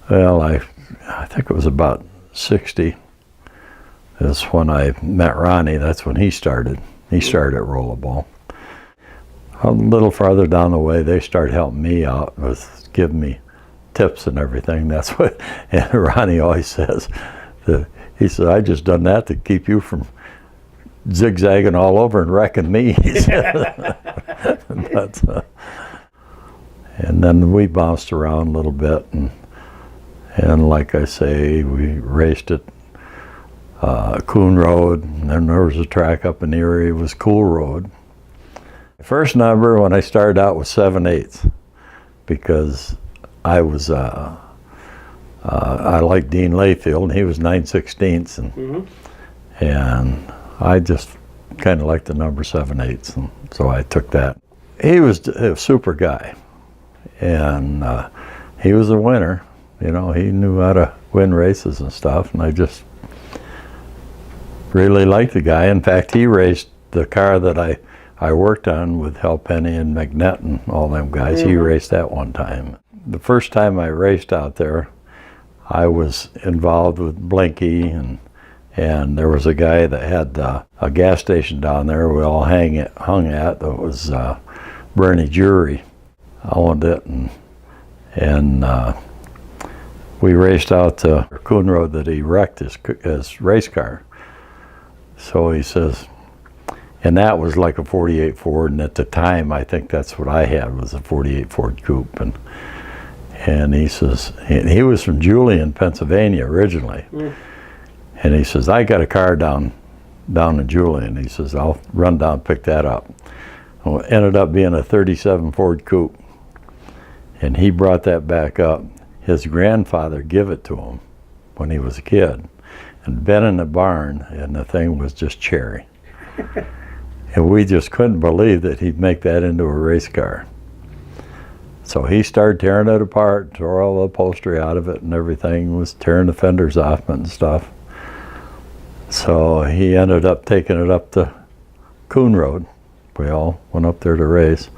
Well, I think it was about 60 is when I met Ronnie. That's when he started. He started at Rollerball. A little farther down the way, they started helping me out with giving me tips and everything. That's what, and Ronnie always says, he said, I just done that to keep you from zigzagging all over and wrecking me. He said. But, and then we bounced around a little bit, and like I say, we raced at Coon Road, and then there was a track up in Erie, it was Cool Road. The first number when I started out was 7/8 because I was I liked Dean Layfield, and he was 9/16, and I just kind of liked the number 7/8, and so I took that. He was a super guy, and he was a winner. You know, he knew how to win races and stuff, and I just really liked the guy. In fact, he raced the car that I worked on with Hal Penny and McNett and all them guys. He raced that one time. The first time I raced out there, I was involved with Blinky, and there was a guy that had a gas station down there we all hung at. That was Bernie Jury owned it, and we raced out to Coon Road that he wrecked his race car. So he says, and that was like a 48 Ford, and at the time I think that's what I had was a 48 Ford Coupe, and he says, and he was from Julian, Pennsylvania originally, and he says, I got a car down in Julian. He says, I'll run down and pick that up. Well, it ended up being a 37 Ford Coupe, and he brought that back up. His grandfather gave it to him when he was a kid, and been in the barn, and the thing was just cherry. And we just couldn't believe that he'd make that into a race car. So he started tearing it apart, tore all the upholstery out of it and everything, was tearing the fenders off it and stuff. So he ended up taking it up to Coon Road. We all went up there to race.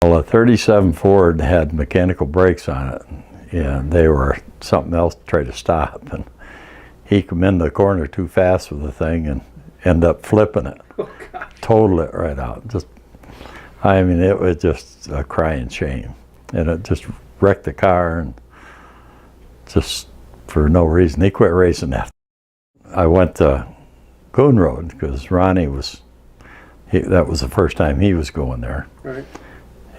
Well, a 37 Ford had mechanical brakes on it, and they were something else to try to stop. And he come in the corner too fast with the thing and ended up flipping it. Oh, totaled it right out. Just, I mean, it was just a crying shame. And it just wrecked the car, and just for no reason. He quit racing that. I went to Coon Road because Ronnie was, that was the first time he was going there. Right.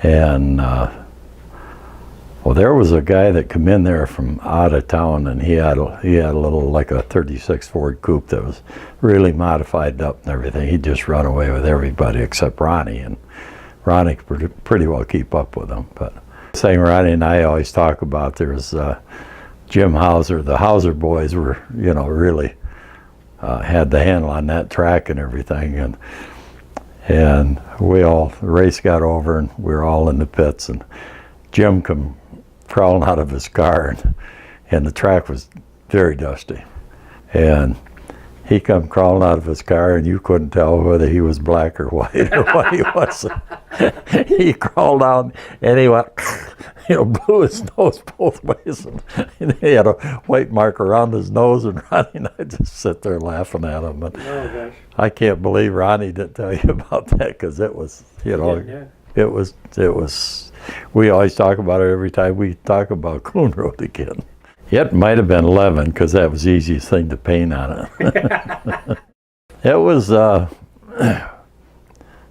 And well, there was a guy that come in there from out of town, and he had a little, like a 36 Ford Coupe that was really modified up and everything. He'd just run away with everybody except Ronnie, and Ronnie could pretty well keep up with him. But the thing Ronnie and I always talk about, there's Jim Hauser. The Hauser boys were, you know, really had the handle on that track and everything, and the race got over, and we were all in the pits, and Jim come crawling out of his car, and the track was very dusty, and he come crawling out of his car, and you couldn't tell whether he was black or white or what he was. He crawled out, and he went, you know, blew his nose both ways, and he had a white mark around his nose, and Ronnie and I just sit there laughing at him. And oh, gosh. I can't believe Ronnie didn't tell you about that, because it was, you know, it was. We always talk about it every time we talk about Coon Road again. It might have been 11, because that was the easiest thing to paint on it. It was,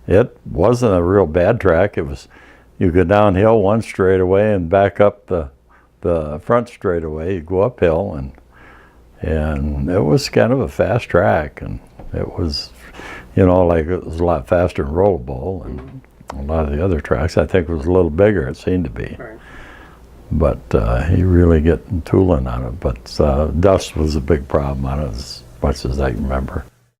it wasn't a real bad track. It was, you go downhill one straightaway and back up the front straightaway. You go uphill, and it was kind of a fast track, and it was, you know, like it was a lot faster than Rollerball, and a lot of the other tracks. I think it was a little bigger, it seemed to be. Right. But he really getting tooling on it. But dust was a big problem on it, as much as I remember.